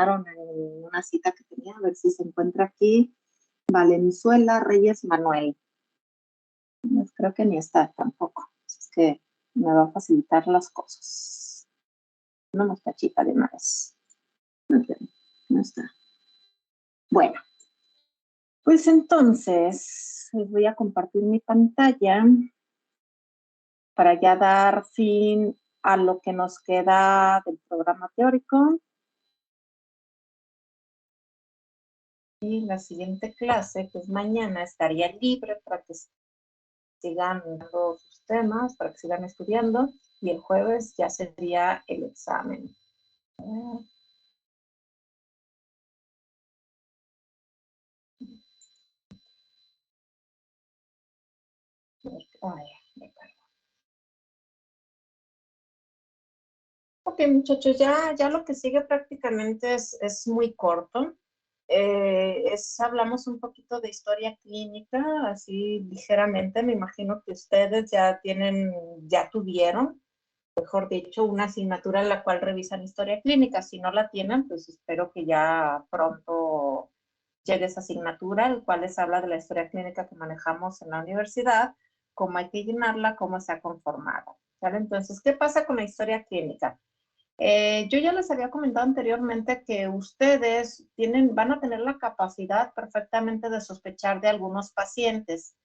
mandaron en una cita que tenía, a ver si se encuentra aquí. Valenzuela Reyes Manuel. Pues creo que ni está tampoco. Es que me va a facilitar las cosas. Una mostachita de más. No está. Bueno, pues entonces les voy a compartir mi pantalla para ya dar fin a lo que nos queda del programa teórico. Y la siguiente clase, que es mañana, estaría libre para que sigan dando sus temas, para que sigan estudiando, y el jueves ya sería el examen. Ok, muchachos, ya lo que sigue prácticamente es muy corto. Hablamos un poquito de historia clínica, así ligeramente. Me imagino que ustedes ya tuvieron, mejor dicho, una asignatura en la cual revisan historia clínica. Si no la tienen, pues espero que ya pronto llegue esa asignatura, el cual les habla de la historia clínica que manejamos en la universidad, cómo hay que llenarla, cómo se ha conformado. ¿Vale? Entonces, ¿qué pasa con la historia clínica? Yo ya les había comentado anteriormente que ustedes van a tener la capacidad perfectamente de sospechar de algunos pacientes.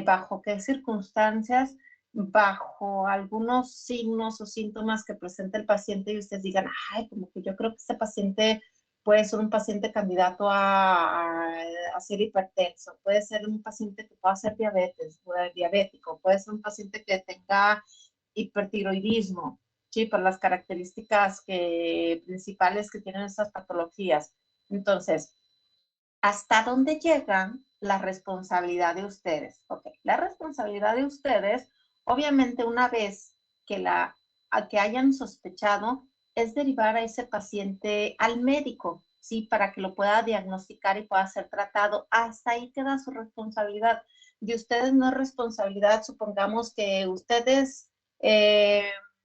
¿Bajo qué circunstancias? Bajo algunos signos o síntomas que presenta el paciente y ustedes digan, ay, como que yo creo que este paciente puede ser un paciente candidato a ser hipertenso, puede ser un paciente que pueda ser diabético, puede ser un paciente que tenga hipertiroidismo, ¿sí? Por las características principales que tienen esas patologías. Entonces, ¿hasta dónde llega la responsabilidad de ustedes? Ok, la responsabilidad de ustedes, obviamente una vez que hayan sospechado, es derivar a ese paciente al médico, ¿sí? Para que lo pueda diagnosticar y pueda ser tratado. Hasta ahí queda su responsabilidad. De ustedes no es responsabilidad, supongamos que ustedes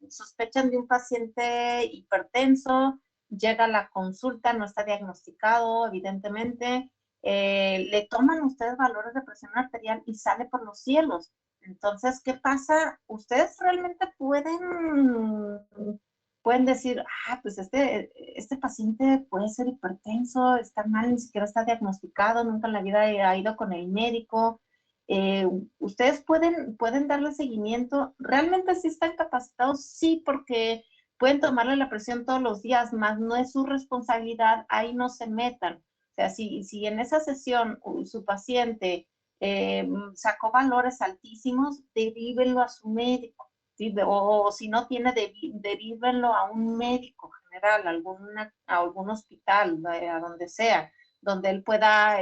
sospechan de un paciente hipertenso, llega a la consulta, no está diagnosticado, evidentemente, le toman ustedes valores de presión arterial y sale por los cielos. Entonces, ¿qué pasa? Ustedes realmente pueden decir, pues este paciente puede ser hipertenso, está mal, ni siquiera está diagnosticado, nunca en la vida ha ido con el médico. Ustedes pueden darle seguimiento. ¿Realmente sí están capacitados? Sí, porque pueden tomarle la presión todos los días, más no es su responsabilidad, ahí no se metan. O sea, si en esa sesión su paciente sacó valores altísimos, derívenlo a su médico, ¿sí? O si no tiene, derívenlo a un médico general, a algún hospital, a donde sea, donde él pueda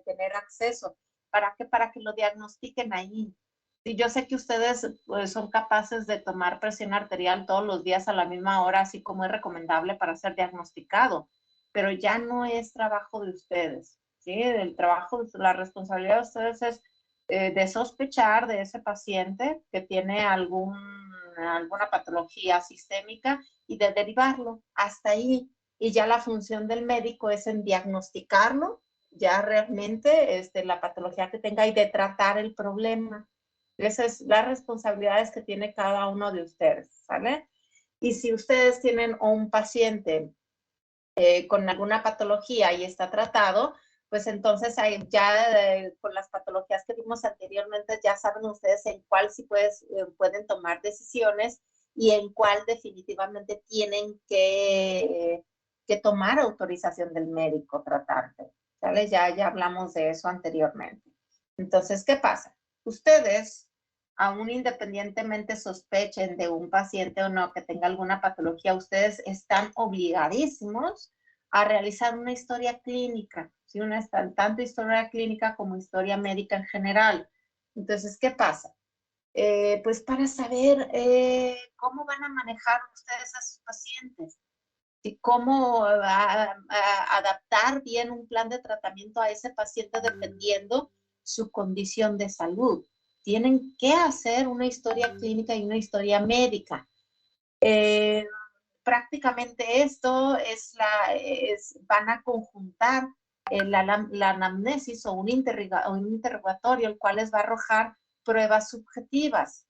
tener acceso. ¿Para qué? Para que lo diagnostiquen ahí. Sí, yo sé que ustedes pues, son capaces de tomar presión arterial todos los días a la misma hora, así como es recomendable para ser diagnosticado, pero ya no es trabajo de ustedes, ¿sí? El trabajo, la responsabilidad de ustedes es de sospechar de ese paciente que tiene alguna patología sistémica y de derivarlo hasta ahí. Y ya la función del médico es en diagnosticarlo, ya realmente la patología que tenga y de tratar el problema. Esas es las responsabilidades que tiene cada uno de ustedes, ¿sale? Y si ustedes tienen un paciente con alguna patología y está tratado, pues entonces con las patologías que vimos anteriormente ya saben ustedes en cuál sí pueden tomar decisiones y en cuál definitivamente tienen que tomar autorización del médico tratante. ¿Sale? Ya hablamos de eso anteriormente. Entonces, ¿qué pasa? Ustedes, aún independientemente sospechen de un paciente o no que tenga alguna patología, ustedes están obligadísimos a realizar una historia clínica, ¿sí? Tanto historia clínica como historia médica en general. Entonces, ¿qué pasa? Pues para saber cómo van a manejar ustedes a sus pacientes y cómo adaptar bien un plan de tratamiento a ese paciente dependiendo su condición de salud. Tienen que hacer una historia clínica y una historia médica. prácticamente esto van a conjuntar la anamnesis o un interrogatorio, el cual les va a arrojar pruebas subjetivas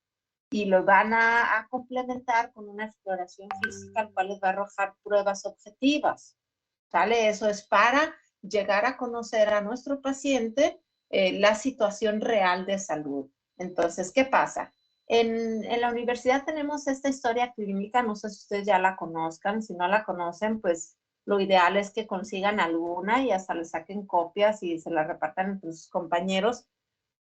y lo van a complementar con una exploración física, el cual les va a arrojar pruebas objetivas. ¿Sale? Eso es para llegar a conocer a nuestro paciente la situación real de salud. Entonces, ¿qué pasa? En la universidad tenemos esta historia clínica, no sé si ustedes ya la conozcan, si no la conocen, pues lo ideal es que consigan alguna y hasta le saquen copias y se la repartan entre sus compañeros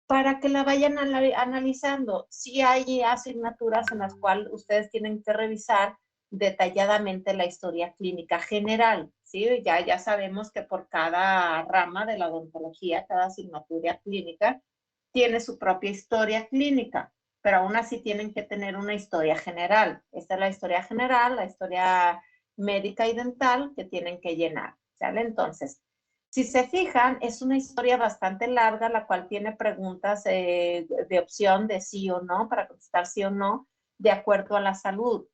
para que la vayan analizando. Sí hay asignaturas en las cuales ustedes tienen que revisar detalladamente la historia clínica general, ¿sí? Ya sabemos que por cada rama de la odontología, cada asignatura clínica tiene su propia historia clínica, pero aún así tienen que tener una historia general. Esta es la historia general, la historia médica y dental que tienen que llenar, ¿sale? Entonces, si se fijan, es una historia bastante larga, la cual tiene preguntas de opción de sí o no, para contestar sí o no, de acuerdo a la salud.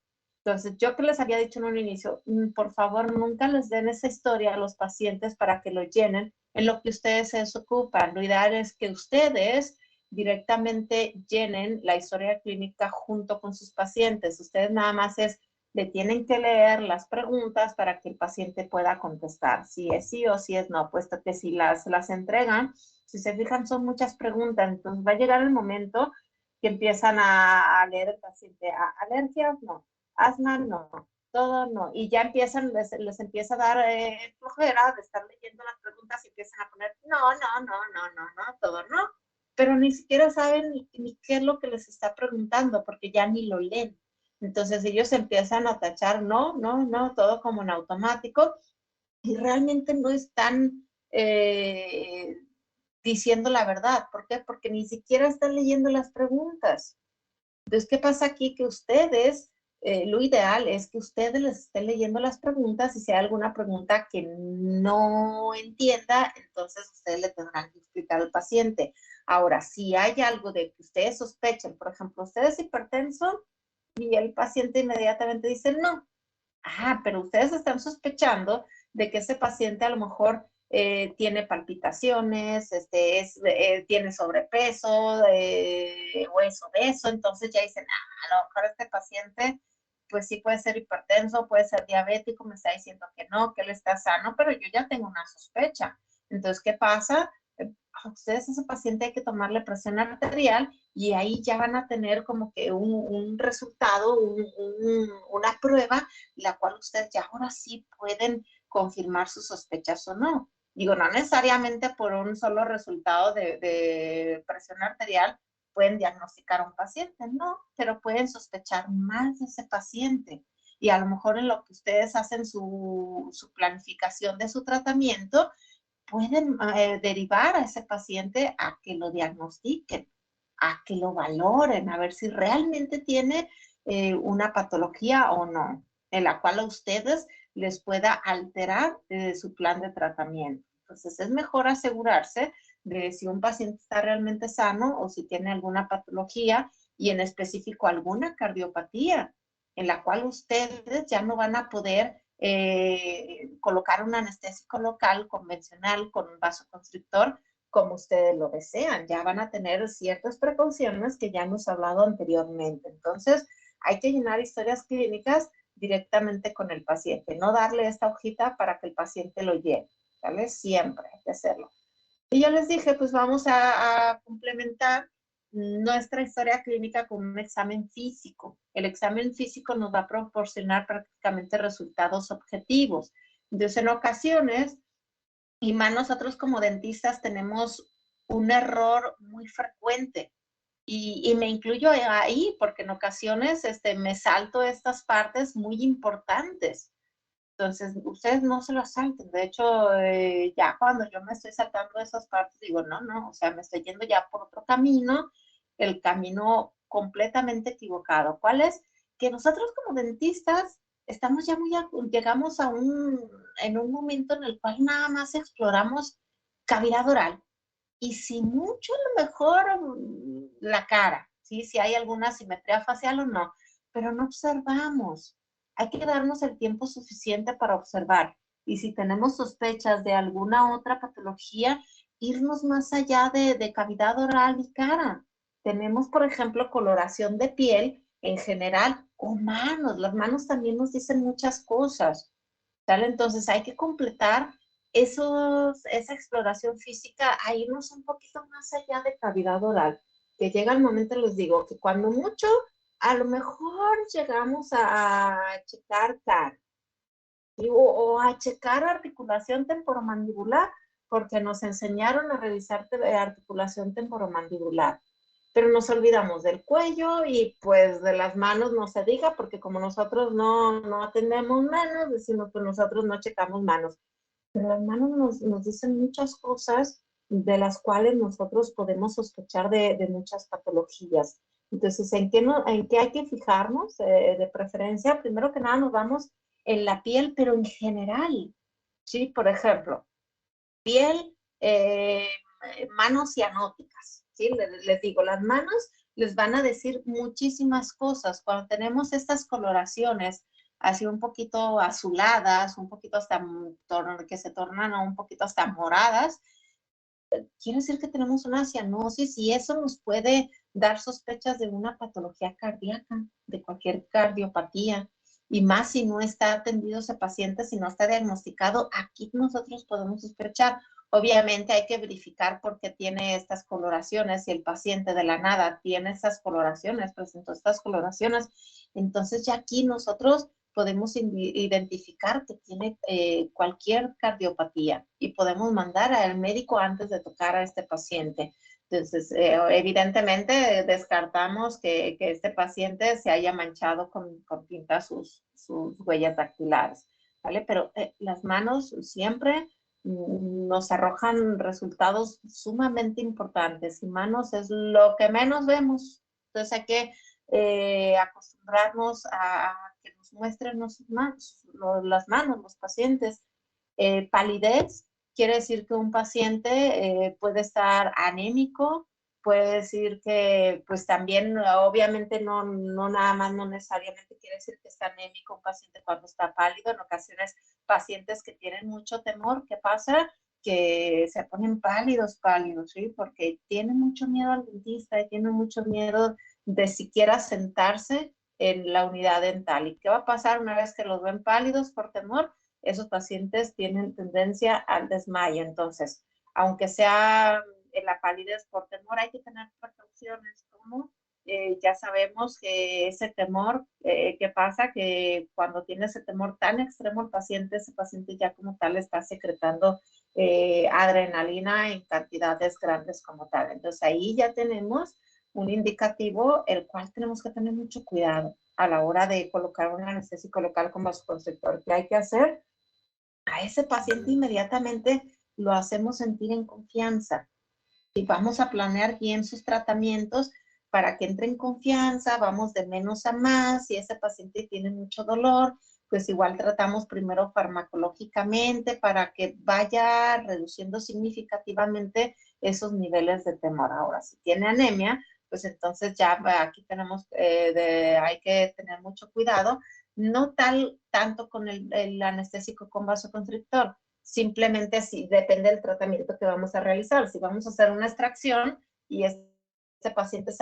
Entonces, yo que les había dicho en un inicio, por favor, nunca les den esa historia a los pacientes para que lo llenen en lo que ustedes se ocupan. Lo ideal es que ustedes directamente llenen la historia clínica junto con sus pacientes. Ustedes nada más le tienen que leer las preguntas para que el paciente pueda contestar si es sí o si es no, puesto que si las entregan, si se fijan, son muchas preguntas. Entonces va a llegar el momento que empiezan a leer el paciente. ¿Alergias? No. ¿Asma? No. Todo no. Y ya les empieza a dar flojera de estar leyendo las preguntas y empiezan a poner no, todo no. Pero ni siquiera saben ni qué es lo que les está preguntando porque ya ni lo leen. Entonces ellos empiezan a tachar no, todo como en automático y realmente no están diciendo la verdad. ¿Por qué? Porque ni siquiera están leyendo las preguntas. Entonces, ¿qué pasa aquí? Que ustedes, lo ideal es que ustedes les estén leyendo las preguntas y si hay alguna pregunta que no entienda, entonces ustedes le tendrán que explicar al paciente. Ahora, si hay algo de que ustedes sospechen, por ejemplo, usted es hipertenso, y el paciente inmediatamente dice no. Pero ustedes están sospechando de que ese paciente a lo mejor tiene palpitaciones, tiene sobrepeso o es obeso, entonces ya dicen, a lo mejor este paciente pues sí puede ser hipertenso, puede ser diabético, me está diciendo que no, que él está sano, pero yo ya tengo una sospecha. Entonces, ¿qué pasa? A ustedes, a ese paciente hay que tomarle presión arterial y ahí ya van a tener como que un resultado, una prueba, la cual ustedes ya ahora sí pueden confirmar sus sospechas o no. Digo, no necesariamente por un solo resultado de presión arterial pueden diagnosticar a un paciente, no, pero pueden sospechar más de ese paciente. Y a lo mejor en lo que ustedes hacen su planificación de su tratamiento, pueden derivar a ese paciente a que lo diagnostiquen, a que lo valoren, a ver si realmente tiene una patología o no, en la cual a ustedes les pueda alterar su plan de tratamiento. Entonces es mejor asegurarse de si un paciente está realmente sano o si tiene alguna patología y en específico alguna cardiopatía, en la cual ustedes ya no van a poder colocar un anestésico local convencional con un vasoconstrictor como ustedes lo desean. Ya van a tener ciertas precauciones que ya hemos hablado anteriormente. Entonces, hay que llenar historias clínicas directamente con el paciente, no darle esta hojita para que el paciente lo lleve, ¿vale? Siempre hay que hacerlo. Y yo les dije, pues vamos a complementar nuestra historia clínica con un examen físico. El examen físico nos va a proporcionar prácticamente resultados objetivos. Entonces, en ocasiones, y más nosotros como dentistas tenemos un error muy frecuente. Y me incluyo ahí porque en ocasiones me salto estas partes muy importantes. Entonces, ustedes no se lo salten. De hecho, ya cuando yo me estoy saltando esas partes, digo, no, o sea, me estoy yendo ya por otro camino, el camino completamente equivocado. ¿Cuál es? Que nosotros como dentistas estamos ya llegamos en un momento en el cual nada más exploramos cavidad oral. Y si mucho, a lo mejor la cara, ¿sí? Si hay alguna simetría facial o no, pero no observamos. hay que darnos el tiempo suficiente para observar. Y si tenemos sospechas de alguna otra patología, irnos más allá de cavidad oral y cara. Tenemos, por ejemplo, coloración de piel en general o manos. Las manos también nos dicen muchas cosas, ¿vale? Entonces hay que completar esa exploración física a irnos un poquito más allá de cavidad oral. Que llega el momento, les digo, que cuando mucho, a lo mejor llegamos a checar cara, o a checar articulación temporomandibular, porque nos enseñaron a revisar articulación temporomandibular. Pero nos olvidamos del cuello y pues de las manos no se diga, porque como nosotros no atendemos manos, decimos que nosotros no checamos manos. Pero las manos nos dicen muchas cosas de las cuales nosotros podemos sospechar de muchas patologías. Entonces, ¿en qué hay que fijarnos? De preferencia, primero que nada nos vamos en la piel, pero en general, ¿sí? Por ejemplo, piel, manos cianóticas, ¿sí? Les digo, las manos les van a decir muchísimas cosas. Cuando tenemos estas coloraciones así un poquito azuladas, un poquito hasta que se tornan un poquito hasta moradas, quiere decir que tenemos una cianosis y eso nos puede dar sospechas de una patología cardíaca, de cualquier cardiopatía. Y más si no está atendido ese paciente, si no está diagnosticado, aquí nosotros podemos sospechar. Obviamente hay que verificar por qué tiene estas coloraciones. Si el paciente de la nada tiene estas coloraciones, presentó estas coloraciones, entonces ya aquí nosotros podemos identificar que tiene cualquier cardiopatía y podemos mandar al médico antes de tocar a este paciente. Entonces, evidentemente descartamos que este paciente se haya manchado con tinta sus huellas dactilares, ¿vale? Pero las manos siempre nos arrojan resultados sumamente importantes y manos es lo que menos vemos. Entonces hay que acostumbrarnos a que nos muestren las manos, los pacientes. Palidez quiere decir que un paciente puede estar anémico, puede decir que pues también obviamente no nada más, no necesariamente quiere decir que está anémico un paciente cuando está pálido. En ocasiones pacientes que tienen mucho temor, ¿qué pasa? Que se ponen pálidos, ¿sí? Porque tienen mucho miedo al dentista y tienen mucho miedo de siquiera sentarse en la unidad dental. ¿Y qué va a pasar una vez que los ven pálidos por temor? Esos pacientes tienen tendencia al desmayo. Entonces, aunque sea en la palidez por temor, hay que tener precauciones, como ya sabemos que ese temor, ¿qué pasa? Que cuando tiene ese temor tan extremo el paciente, ese paciente ya como tal está secretando adrenalina en cantidades grandes como tal. Entonces ahí ya tenemos un indicativo el cual tenemos que tener mucho cuidado a la hora de colocar un anestésico local con vasoconstrictor. ¿Qué hay que hacer? A ese paciente inmediatamente lo hacemos sentir en confianza y vamos a planear bien sus tratamientos para que entre en confianza, vamos de menos a más. Si ese paciente tiene mucho dolor, pues igual tratamos primero farmacológicamente para que vaya reduciendo significativamente esos niveles de temor. Ahora, si tiene anemia, pues entonces ya aquí tenemos, hay que tener mucho cuidado, no tanto con el anestésico con vasoconstrictor, simplemente si depende del tratamiento que vamos a realizar. Si vamos a hacer una extracción y este paciente es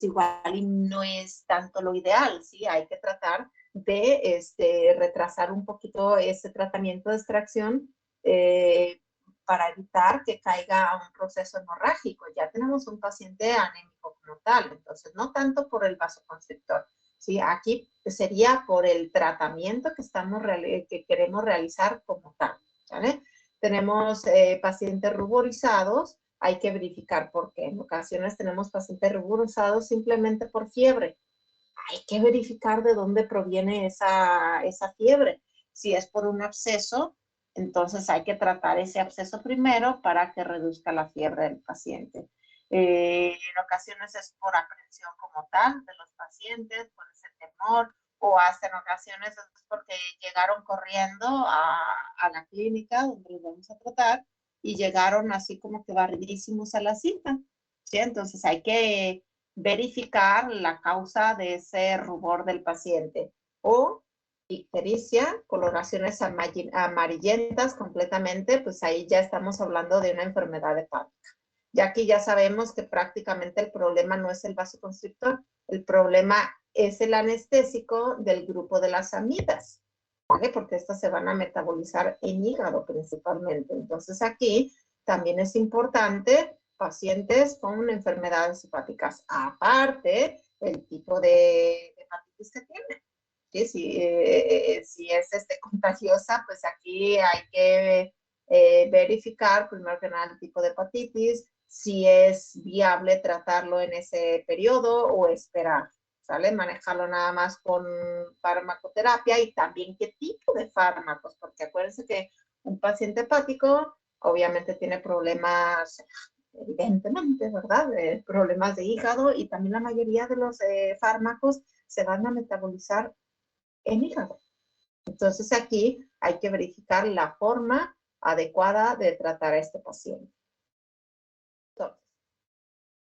igual y no es tanto lo ideal, ¿sí? Hay que tratar de retrasar un poquito ese tratamiento de extracción para evitar que caiga a un proceso hemorrágico. Ya tenemos un paciente anémico como tal, entonces no tanto por el vasoconstrictor, ¿sí? Aquí sería por el tratamiento que queremos realizar como tal, ¿vale? Tenemos pacientes ruborizados, hay que verificar por qué. En ocasiones tenemos pacientes ruborizados simplemente por fiebre. Hay que verificar de dónde proviene esa fiebre. Si es por un absceso, entonces hay que tratar ese absceso primero para que reduzca la fiebre del paciente. En ocasiones es por aprensión como tal de los pacientes, por ese temor, o hasta en ocasiones es porque llegaron corriendo a la clínica donde los vamos a tratar y llegaron así como que barridísimos a la cita, ¿sí? Entonces hay que verificar la causa de ese rubor del paciente. O ictericia, coloraciones amarillentas completamente, pues ahí ya estamos hablando de una enfermedad hepática. Ya aquí ya sabemos que prácticamente el problema no es el vasoconstrictor, el problema es el anestésico del grupo de las amidas, ¿vale? Porque estas se van a metabolizar en hígado principalmente. Entonces aquí también es importante pacientes con enfermedades hepáticas, aparte el tipo de hepatitis que tienen. ¿Sí? Si es contagiosa, pues aquí hay que verificar primero que nada el tipo de hepatitis, si es viable tratarlo en ese periodo o esperar, ¿sale? Manejarlo nada más con farmacoterapia y también qué tipo de fármacos, porque acuérdense que un paciente hepático obviamente tiene problemas, evidentemente, ¿verdad? Problemas de hígado y también la mayoría de los fármacos se van a metabolizar en hígado. Entonces aquí hay que verificar la forma adecuada de tratar a este paciente. Entonces,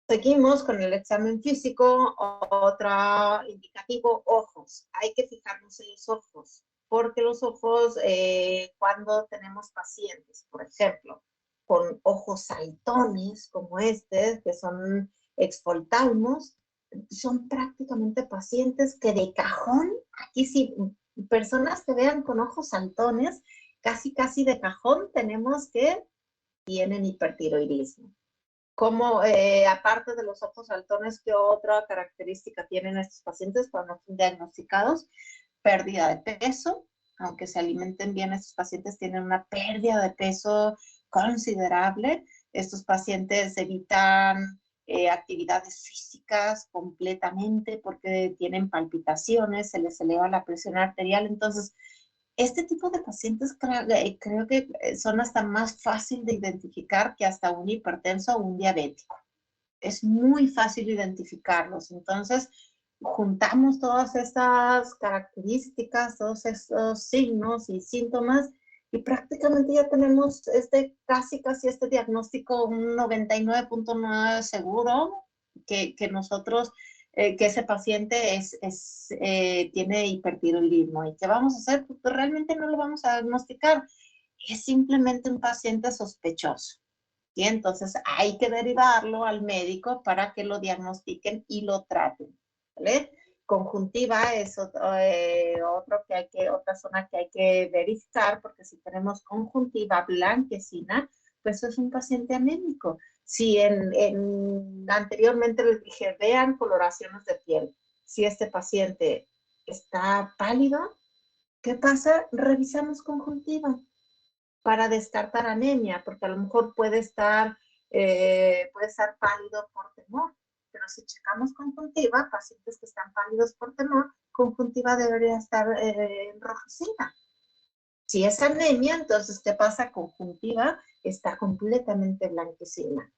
seguimos con el examen físico. Otro indicativo, ojos. Hay que fijarnos en los ojos, porque los ojos, cuando tenemos pacientes, por ejemplo, con ojos saltones como este, que son exfoltalmos, son prácticamente pacientes que de cajón, aquí sí, personas que vean con ojos saltones, casi de cajón tenemos que tienen hipertiroidismo. Como aparte de los ojos saltones, ¿qué otra característica tienen estos pacientes cuando son diagnosticados? Pérdida de peso, aunque se alimenten bien, estos pacientes tienen una pérdida de peso considerable. Estos pacientes evitan actividades físicas completamente porque tienen palpitaciones, se les eleva la presión arterial. Entonces, este tipo de pacientes creo que son hasta más fácil de identificar que hasta un hipertenso o un diabético. Es muy fácil identificarlos. Entonces, juntamos todas estas características, todos estos signos y síntomas y prácticamente ya tenemos casi este diagnóstico, un 99.9 seguro que nosotros, que ese paciente tiene hipertiroidismo. ¿Y qué vamos a hacer? Pues realmente no lo vamos a diagnosticar. Es simplemente un paciente sospechoso. ¿Sí? Entonces hay que derivarlo al médico para que lo diagnostiquen y lo traten, ¿vale? Conjuntiva es otra zona que hay que verificar, porque si tenemos conjuntiva blanquecina, pues es un paciente anémico. Si anteriormente les dije, vean coloraciones de piel. Si este paciente está pálido, ¿qué pasa? Revisamos conjuntiva para descartar anemia, porque a lo mejor puede estar pálido por temor. Pero si checamos conjuntiva, pacientes que están pálidos por temor, conjuntiva debería estar enrojecida. Si es anemia, entonces, ¿qué pasa? Conjuntiva está completamente blanquecina.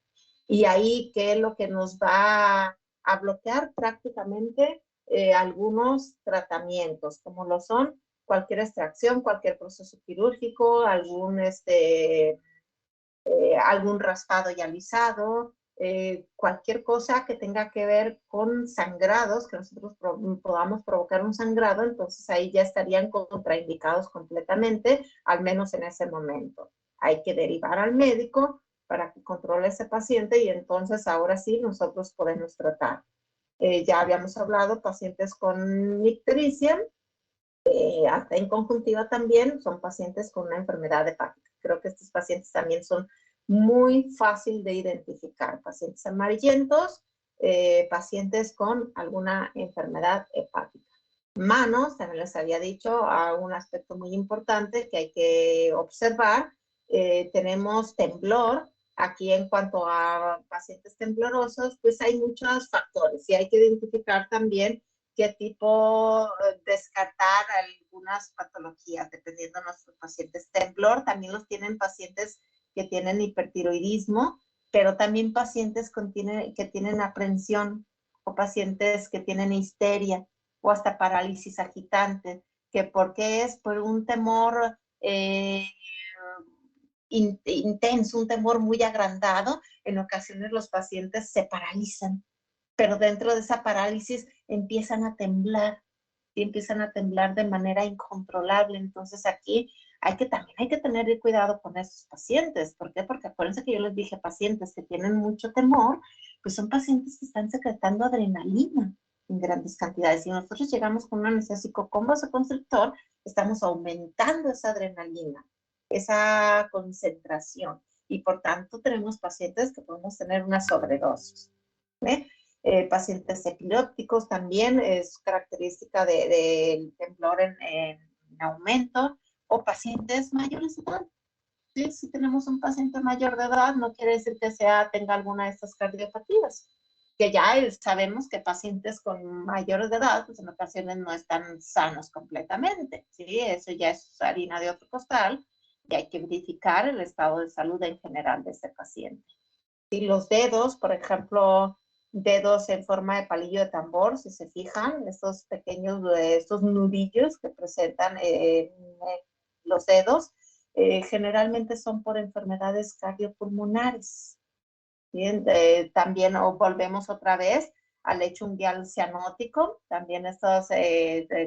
Y ahí, ¿qué es lo que nos va a bloquear? Prácticamente algunos tratamientos, como lo son cualquier extracción, cualquier proceso quirúrgico, algún raspado y alisado, cualquier cosa que tenga que ver con sangrados, que nosotros podamos provocar un sangrado, entonces ahí ya estarían contraindicados completamente, al menos en ese momento. Hay que derivar al médico para que controle ese paciente y entonces ahora sí nosotros podemos tratar. Ya habíamos hablado, pacientes con ictericia, hasta en conjuntiva también, son pacientes con una enfermedad hepática. Creo que estos pacientes también son muy fácil de identificar. Pacientes amarillentos, pacientes con alguna enfermedad hepática. Manos, también les había dicho, un aspecto muy importante que hay que observar. Tenemos temblor. Aquí en cuanto a pacientes temblorosos, pues hay muchos factores y hay que identificar también qué tipo, descartar algunas patologías, dependiendo de nuestros pacientes. Temblor también los tienen pacientes que tienen hipertiroidismo, pero también pacientes que tienen aprensión o pacientes que tienen histeria o hasta parálisis agitante, que porque es por un temor intenso, un temor muy agrandado, en ocasiones los pacientes se paralizan, pero dentro de esa parálisis empiezan a temblar y empiezan a temblar de manera incontrolable. Entonces aquí también hay que tener cuidado con esos pacientes. ¿Por qué? Porque acuérdense que yo les dije, pacientes que tienen mucho temor, pues son pacientes que están secretando adrenalina en grandes cantidades. Si nosotros llegamos con una necesidad con vasoconstrictor, estamos aumentando esa adrenalina, esa concentración, y por tanto tenemos pacientes que podemos tener una sobredosis. Pacientes epilépticos también es característica del temblor en aumento, o pacientes mayores de edad. ¿Sí? Si tenemos un paciente mayor de edad, no quiere decir que tenga alguna de estas cardiopatías, que ya sabemos que pacientes con mayores de edad, pues en ocasiones no están sanos completamente, ¿sí? Eso ya es harina de otro costal, y hay que verificar el estado de salud en general de este paciente. Y los dedos, por ejemplo, dedos en forma de palillo de tambor, si se fijan, estos pequeños, estos nudillos que presentan los dedos, generalmente son por enfermedades cardiopulmonares. Bien, también volvemos otra vez al lecho unguial cianótico, también estos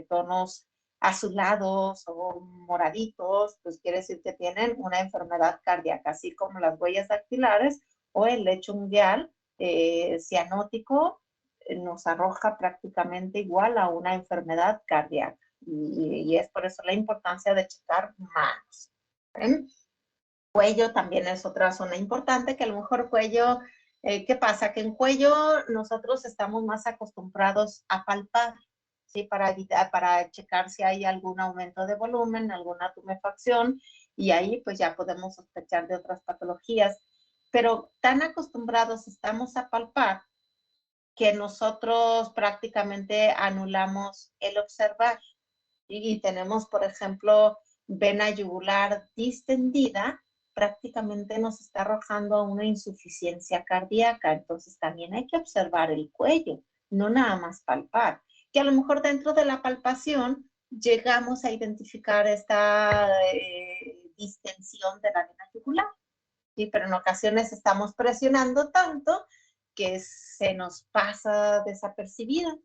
tonos azulados o moraditos, pues quiere decir que tienen una enfermedad cardíaca, así como las huellas dactilares o el lecho unguial cianótico nos arroja prácticamente igual a una enfermedad cardíaca. Y es por eso la importancia de checar manos. ¿Ven? Cuello también es otra zona importante, que a lo mejor cuello, ¿qué pasa? Que en cuello nosotros estamos más acostumbrados a palpar, ¿sí? Para checar si hay algún aumento de volumen, alguna tumefacción, y ahí pues ya podemos sospechar de otras patologías. Pero tan acostumbrados estamos a palpar que nosotros prácticamente anulamos el observar. Y tenemos, por ejemplo, vena yugular distendida, prácticamente nos está arrojando una insuficiencia cardíaca. Entonces también hay que observar el cuello, no nada más palpar. Que a lo mejor dentro de la palpación llegamos a identificar esta distensión de la vena yugular, ¿sí? Pero en ocasiones estamos presionando tanto que se nos pasa desapercibida.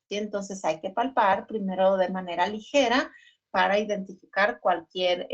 ¿Sí? Entonces hay que palpar primero de manera ligera para identificar cualquier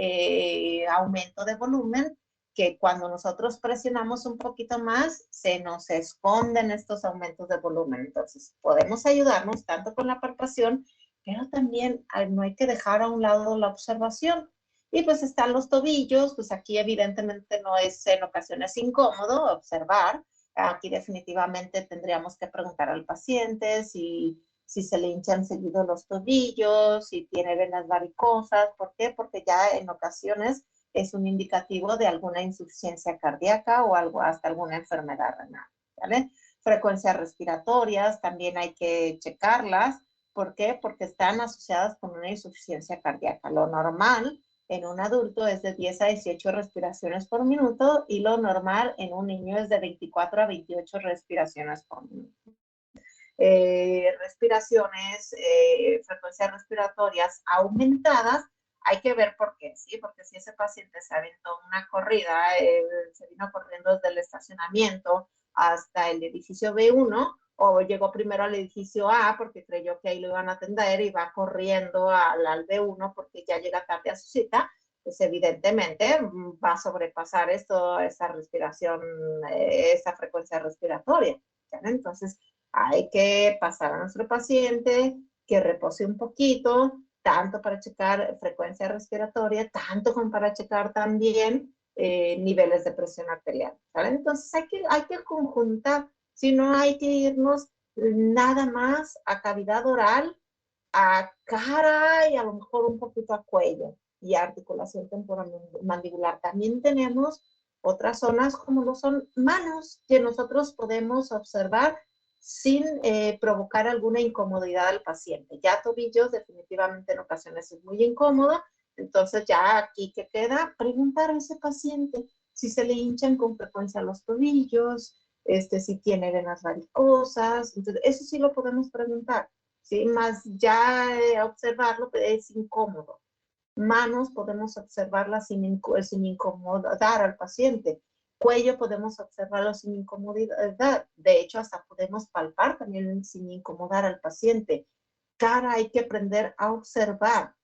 aumento de volumen, que cuando nosotros presionamos un poquito más se nos esconden estos aumentos de volumen. Entonces podemos ayudarnos tanto con la palpación, pero también no hay que dejar a un lado la observación. Y pues están los tobillos, pues aquí evidentemente no es en ocasiones incómodo observar. Aquí definitivamente tendríamos que preguntar al paciente si se le hinchan seguido los tobillos, si tiene venas varicosas. ¿Por qué? Porque ya en ocasiones es un indicativo de alguna insuficiencia cardíaca o algo, hasta alguna enfermedad renal, ¿vale? Frecuencias respiratorias, también hay que checarlas. ¿Por qué? Porque están asociadas con una insuficiencia cardíaca. Lo normal en un adulto es de 10 a 18 respiraciones por minuto, y lo normal en un niño es de 24 a 28 respiraciones por minuto. Respiraciones, frecuencias respiratorias aumentadas, hay que ver por qué, ¿sí? Porque si ese paciente se aventó una corrida, se vino corriendo desde el estacionamiento hasta el edificio B1, o llegó primero al edificio A porque creyó que ahí lo iban a atender y va corriendo al B1 porque ya llega tarde a su cita, pues evidentemente va a sobrepasar esa respiración, esa frecuencia respiratoria. ¿Vale? Entonces, hay que pasar a nuestro paciente que repose un poquito, tanto para checar frecuencia respiratoria, tanto como para checar también niveles de presión arterial, ¿vale? Entonces hay que conjuntar, si no hay que irnos nada más a cavidad oral, a cara y a lo mejor un poquito a cuello y articulación temporomandibular. También tenemos otras zonas como lo son manos, que nosotros podemos observar sin provocar alguna incomodidad al paciente. Ya tobillos definitivamente en ocasiones es muy incómodo, entonces ya aquí que queda preguntar a ese paciente si se le hinchan con frecuencia los tobillos, si tiene venas varicosas. Entonces eso sí lo podemos preguntar, ¿sí? Más ya observarlo es incómodo. Manos podemos observarlas sin incomodar al paciente. Cuello podemos observarlo sin incomodidad. De hecho, hasta podemos palpar también sin incomodar al paciente. cara hay que aprender a observar.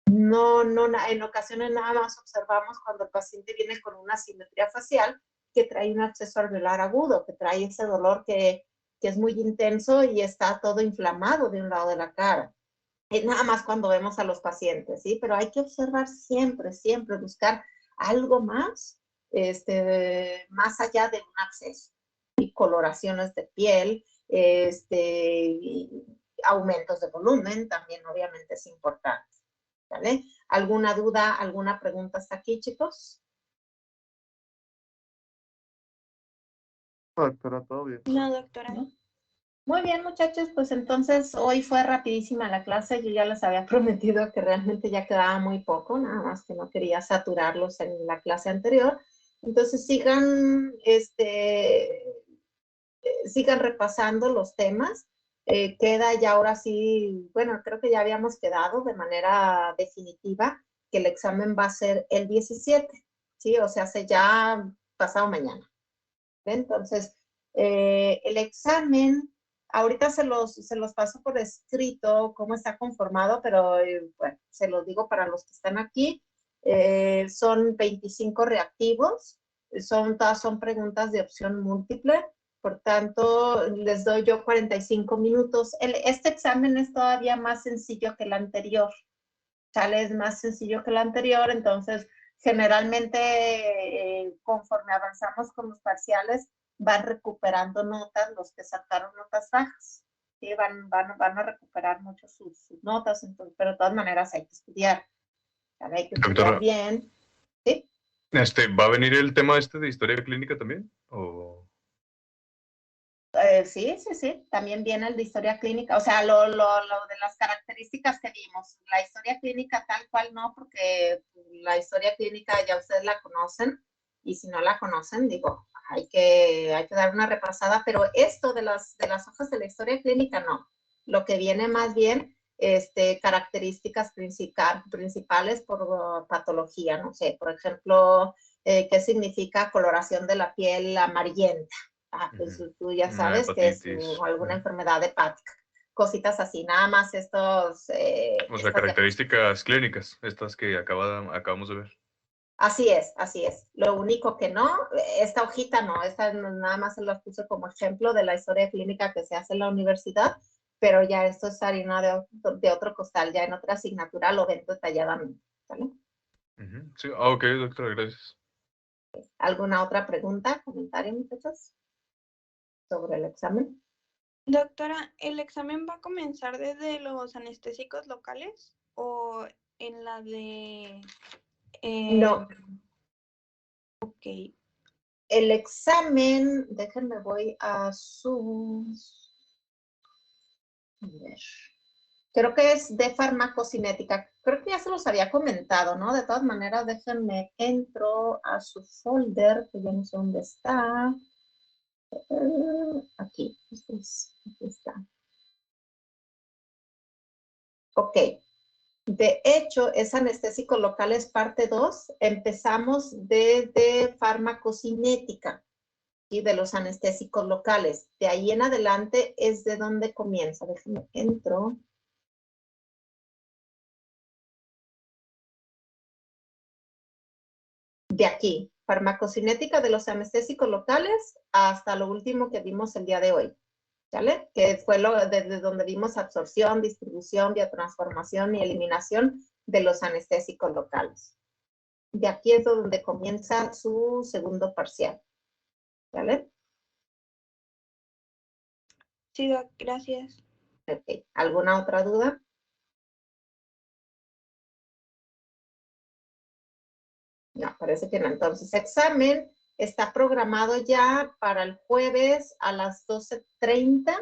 No, en ocasiones nada más observamos cuando el paciente viene con una asimetría facial que trae un absceso alveolar agudo, que trae ese dolor que es muy intenso y está todo inflamado de un lado de la cara. Es nada más cuando vemos a los pacientes, ¿sí? Pero hay que observar siempre, siempre, buscar algo más, más allá de un absceso. Y coloraciones de piel, y aumentos de volumen también obviamente es importante. ¿Vale? ¿Alguna duda, alguna pregunta hasta aquí, chicos? No, doctora, todo bien. No, doctora. ¿No? Muy bien, muchachos, pues entonces hoy fue rapidísima la clase. Yo ya les había prometido que realmente ya quedaba muy poco, nada más que no quería saturarlos en la clase anterior. Entonces sigan repasando los temas. Queda ya ahora sí, bueno, creo que ya habíamos quedado de manera definitiva que el examen va a ser el 17, ¿sí? O sea, hace ya pasado mañana. Entonces, el examen, ahorita se los paso por escrito cómo está conformado, pero bueno, se los digo para los que están aquí. Son 25 reactivos, todas son preguntas de opción múltiple, por tanto, les doy yo 45 minutos. Este examen es todavía más sencillo que el anterior, ¿sale? Es más sencillo que el anterior, entonces generalmente conforme avanzamos con los parciales van recuperando notas los que sacaron notas bajas, ¿sí? Van a recuperar mucho sus notas, entonces, pero de todas maneras hay que estudiar, ¿vale? Hay que estudiar Doctora, bien, ¿sí? ¿va a venir el tema de historia clínica también? ¿O? Sí, también viene el de historia clínica, o sea, lo de las características que vimos, la historia clínica tal cual no, porque la historia clínica ya ustedes la conocen, y si no la conocen, digo, hay que dar una repasada, pero esto de las hojas de la historia clínica no, lo que viene más bien, características principales por patología, no sé, por ejemplo, ¿qué significa coloración de la piel amarillenta? Pues tú ya sabes que es alguna enfermedad hepática, cositas así, nada más estos... O sea, características clínicas, estas que acabamos de ver. Así es. Lo único que no, esta hojita no, esta nada más se las puse como ejemplo de la historia clínica que se hace en la universidad, pero ya esto es harina de otro costal, ya en otra asignatura lo ven detalladamente, ¿vale? Sí, ok, doctora, gracias. ¿Alguna otra pregunta, comentario, muchachos, sobre el examen? Doctora, ¿el examen va a comenzar desde los anestésicos locales o en la de... No. Ok. El examen, déjenme voy a su... A ver. Creo que es de farmacocinética. Creo que ya se los había comentado, ¿no? De todas maneras, déjenme entro a su folder, que ya no sé dónde está. Aquí está. Ok. De hecho, es anestésico locales parte 2. Empezamos desde farmacocinética y de los anestésicos locales. De ahí en adelante es de donde comienza. Déjenme entro. De aquí, farmacocinética de los anestésicos locales hasta lo último que vimos el día de hoy, ¿vale? Que fue desde donde vimos absorción, distribución, biotransformación y eliminación de los anestésicos locales. De aquí es donde comienza su segundo parcial, ¿vale? Sí, doc, gracias. Okay. ¿Alguna otra duda? No, parece que no. Entonces, examen está programado ya para el jueves a las 12:30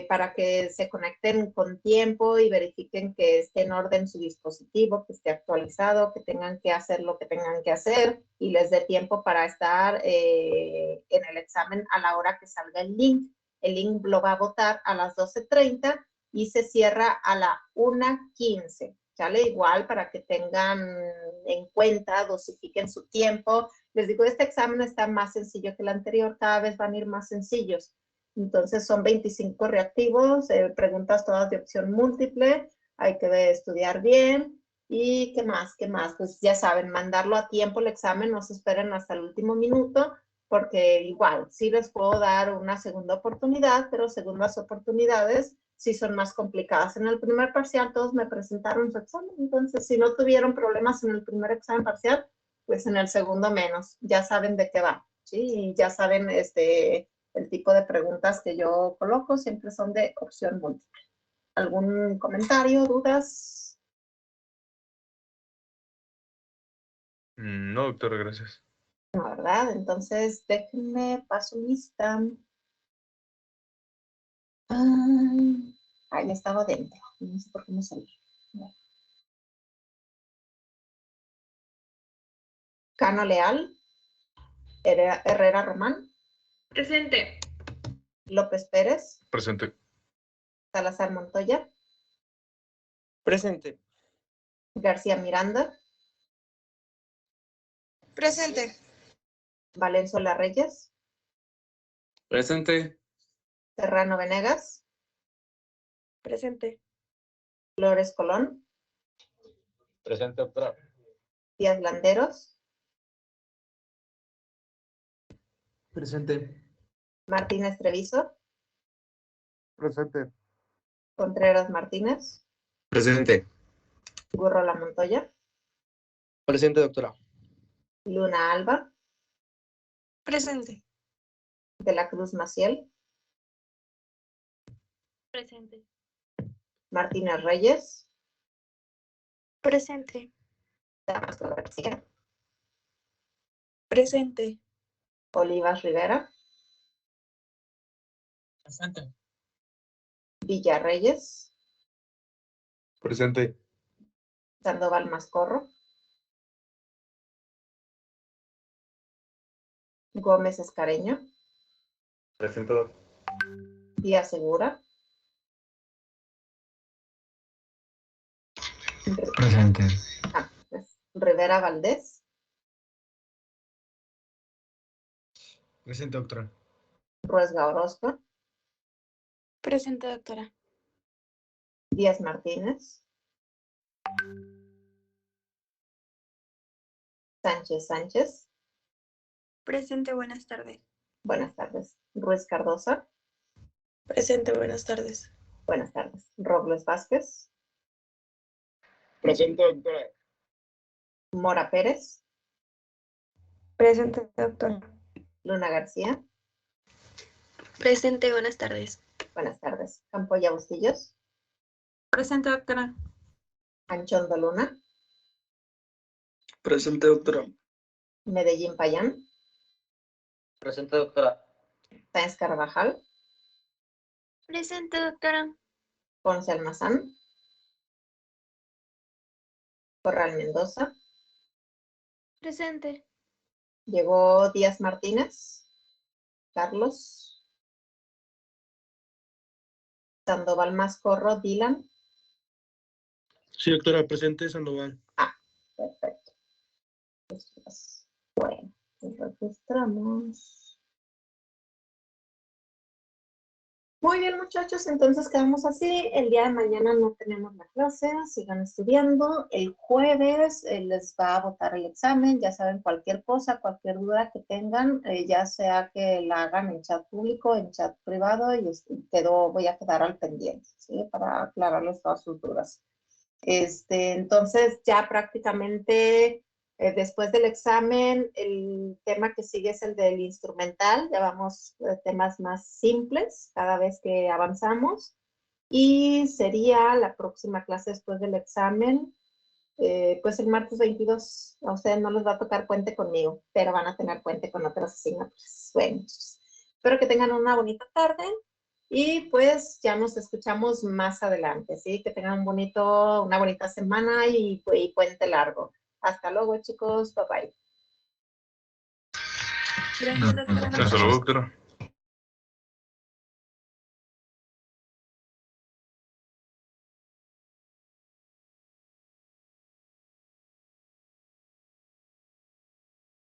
para que se conecten con tiempo y verifiquen que esté en orden su dispositivo, que esté actualizado, que tengan que hacer lo que tengan que hacer y les dé tiempo para estar en el examen a la hora que salga el link. El link lo va a botar a las 12:30 y se cierra a la 1:15. ¿Sale? Igual para que tengan en cuenta, dosifiquen su tiempo. Les digo, este examen está más sencillo que el anterior, cada vez van a ir más sencillos. Entonces son 25 reactivos, preguntas todas de opción múltiple, hay que estudiar bien. ¿Y qué más? ¿Qué más? Pues ya saben, mandarlo a tiempo el examen, no se esperen hasta el último minuto, porque igual, sí les puedo dar una segunda oportunidad, pero segundas oportunidades sí son más complicadas. En el primer parcial todos me presentaron su examen, entonces si no tuvieron problemas en el primer examen parcial, pues en el segundo menos. Ya saben de qué va, ¿sí? Y ya saben el tipo de preguntas que yo coloco, siempre son de opción múltiple. ¿Algún comentario, dudas? No, doctora, gracias. No, ¿verdad? Entonces, déjenme, paso lista. Ahí estaba dentro. No sé por qué no salió. Cano Leal. Herrera Román. Presente. López Pérez. Presente. Salazar Montoya. Presente. García Miranda. Presente. Valenzuela Reyes. Presente. Serrano Venegas. Presente. Flores Colón. Presente, doctora. Díaz Landeros. Presente. Martínez Treviso. Presente. Contreras Martínez. Presente. Gurrola Montoya. Presente, doctora. Luna Alba. Presente. De la Cruz Maciel. Presente. Martínez Reyes. Presente. Damasco García. Presente. Olivas Rivera. Presente. Villarreyes. Presente. Sandoval Mascorro. Gómez Escareño. Presente, doctora. Díaz Segura. Presente. Rivera Valdés. Presente, doctora. Ruesga Orozco. Presente, doctora. Díaz Martínez. Sánchez Sánchez. Presente, buenas tardes. Buenas tardes. Ruiz Cardosa. Presente, buenas tardes. Buenas tardes. Robles Vázquez. Presente, doctora. Mora Pérez. Presente, doctora. Luna García. Presente, buenas tardes. Buenas tardes. Campoya Bustillos. Presente, doctora. Anchondo Luna. Presente, doctora. Medellín Payán. Presente, doctora. Sáenz Carvajal. Presente, doctora. Ponce Almazán. Corral Mendoza. Presente. Llegó Díaz Martínez. Carlos. Sandoval Mascorro. Dylan. Sí, doctora, presente, Sandoval. Perfecto. Bueno, registramos. Muy bien, muchachos, entonces quedamos así. El día de mañana no tenemos la clase, sigan estudiando. El jueves les va a votar el examen. Ya saben, cualquier cosa, cualquier duda que tengan, ya sea que la hagan en chat público, en chat privado, y voy a quedar al pendiente, ¿sí? Para aclararles todas sus dudas. Entonces, ya prácticamente después del examen, el tema que sigue es el del instrumental. Ya vamos a temas más simples cada vez que avanzamos. Y sería la próxima clase después del examen, pues el martes 22. A ustedes no les va a tocar puente conmigo, pero van a tener puente con otras asignaturas. Bueno, espero que tengan una bonita tarde. Y pues ya nos escuchamos más adelante, ¿sí? Que tengan una bonita semana y puente largo. Hasta luego, chicos. Bye bye. Gracias, doctora. Hasta luego, doctora.